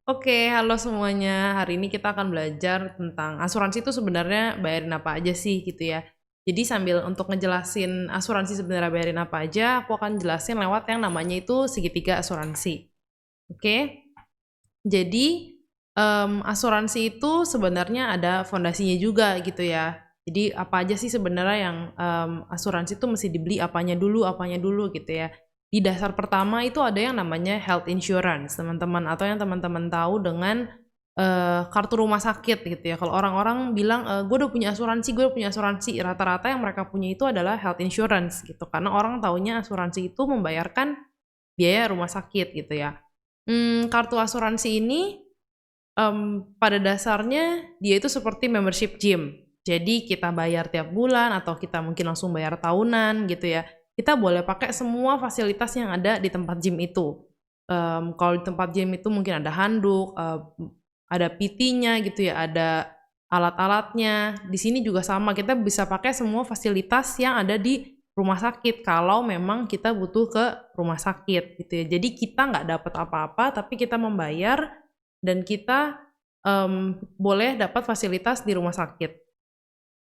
Oke, halo semuanya. Hari ini kita akan belajar tentang asuransi itu sebenarnya bayarin apa aja sih gitu ya. Jadi sambil untuk ngejelasin asuransi sebenarnya bayarin apa aja, aku akan jelasin lewat yang namanya itu segitiga asuransi. Oke, jadi asuransi itu sebenarnya ada fondasinya juga gitu ya. Jadi apa aja sih sebenarnya yang asuransi itu mesti dibeli apanya dulu gitu ya. Di dasar pertama itu ada yang namanya health insurance, teman-teman, atau yang teman-teman tahu dengan kartu rumah sakit gitu ya. Kalau orang-orang bilang, gue udah punya asuransi, rata-rata yang mereka punya itu adalah health insurance gitu. Karena orang taunya asuransi itu membayarkan biaya rumah sakit gitu ya. Kartu asuransi ini pada dasarnya dia itu seperti membership gym. Jadi kita bayar tiap bulan atau kita mungkin langsung bayar tahunan gitu ya. Kita boleh pakai semua fasilitas yang ada di tempat gym itu. Kalau di tempat gym itu mungkin ada handuk, ada PT-nya gitu ya, ada alat-alatnya. Di sini juga sama, kita bisa pakai semua fasilitas yang ada di rumah sakit kalau memang kita butuh ke rumah sakit gitu ya. Jadi kita nggak dapat apa-apa, tapi kita membayar dan kita boleh dapat fasilitas di rumah sakit.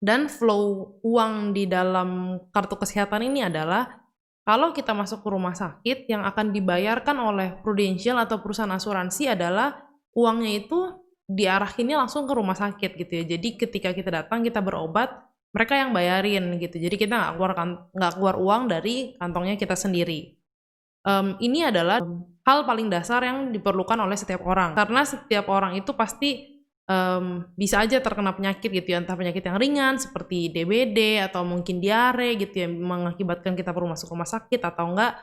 Dan flow uang di dalam kartu kesehatan ini adalah kalau kita masuk ke rumah sakit, yang akan dibayarkan oleh Prudential atau perusahaan asuransi adalah uangnya itu diarahinnya langsung ke rumah sakit gitu ya. Jadi ketika kita datang, kita berobat, mereka yang bayarin gitu. Jadi kita nggak keluar uang dari kantongnya kita sendiri. Ini adalah hal paling dasar yang diperlukan oleh setiap orang. Karena setiap orang itu pasti bisa aja terkena penyakit gitu ya, entah penyakit yang ringan seperti DBD atau mungkin diare gitu ya, mengakibatkan kita perlu masuk rumah sakit atau enggak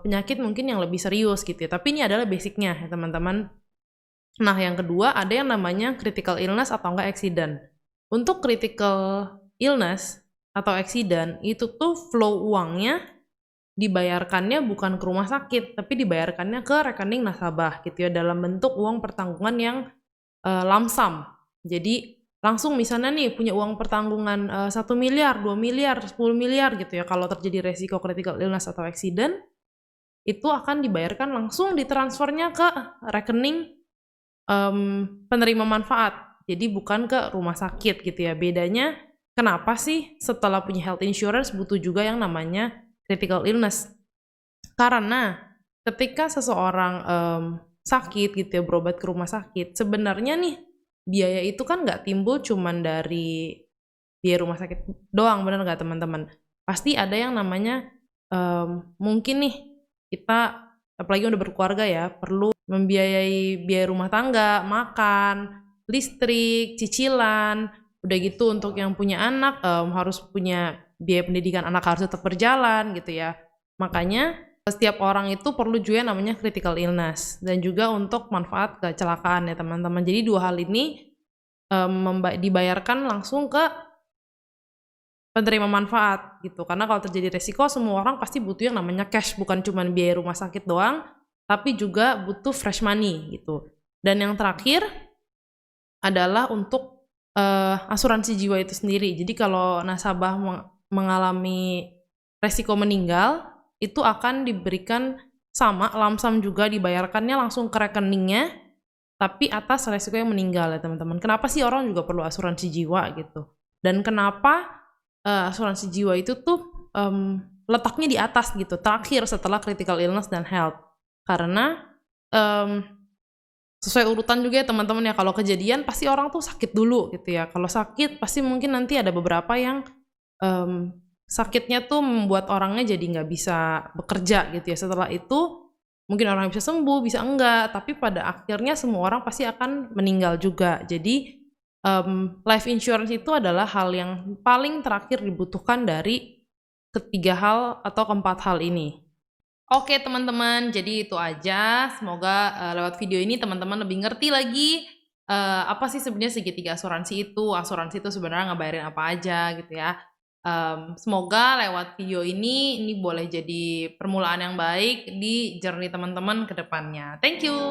penyakit mungkin yang lebih serius gitu ya. Tapi ini adalah basicnya ya teman-teman. Nah yang kedua ada yang namanya critical illness atau enggak accident. Untuk critical illness atau accident itu tuh flow uangnya dibayarkannya bukan ke rumah sakit, tapi dibayarkannya ke rekening nasabah gitu ya, dalam bentuk uang pertanggungan yang lump sum. Jadi langsung misalnya nih punya uang pertanggungan 1 miliar, 2 miliar, 10 miliar gitu ya, kalau terjadi resiko critical illness atau accident, itu akan dibayarkan langsung ditransfernya ke rekening penerima manfaat. Jadi bukan ke rumah sakit gitu ya. Bedanya kenapa sih setelah punya health insurance butuh juga yang namanya critical illness? Karena ketika seseorang sakit gitu ya, berobat ke rumah sakit, sebenarnya nih biaya itu kan nggak timbul cuman dari biaya rumah sakit doang, bener nggak teman-teman? Pasti ada yang namanya mungkin nih kita apalagi udah berkeluarga ya, perlu membiayai biaya rumah tangga, makan, listrik, cicilan, udah gitu untuk yang punya anak harus punya biaya pendidikan anak harus tetap berjalan gitu ya. Makanya setiap orang itu perlu juga yang namanya critical illness dan juga untuk manfaat kecelakaan ya teman-teman. Jadi dua hal ini dibayarkan langsung ke penerima manfaat gitu. Karena kalau terjadi resiko semua orang pasti butuh yang namanya cash, bukan cuma biaya rumah sakit doang, tapi juga butuh fresh money gitu. Dan yang terakhir adalah untuk asuransi jiwa itu sendiri. Jadi kalau nasabah mengalami resiko meninggal, itu akan diberikan sama lump sum juga dibayarkannya langsung ke rekeningnya, tapi atas resiko yang meninggal ya teman-teman. Kenapa sih orang juga perlu asuransi jiwa gitu? Dan kenapa asuransi jiwa itu tuh letaknya di atas gitu, terakhir setelah critical illness dan health? Karena sesuai urutan juga ya teman-teman ya, kalau kejadian pasti orang tuh sakit dulu gitu ya. Kalau sakit pasti mungkin nanti ada beberapa yang sakitnya tuh membuat orangnya jadi nggak bisa bekerja gitu ya. Setelah itu mungkin orang bisa sembuh, bisa enggak, tapi pada akhirnya semua orang pasti akan meninggal juga. Jadi life insurance itu adalah hal yang paling terakhir dibutuhkan dari ketiga hal atau keempat hal ini. Oke teman-teman, jadi itu aja. Semoga lewat video ini teman-teman lebih ngerti lagi apa sih sebenarnya segitiga asuransi itu sebenarnya ngebayarin apa aja gitu ya. Semoga lewat video ini boleh jadi permulaan yang baik di journey teman-teman ke depannya. Thank you.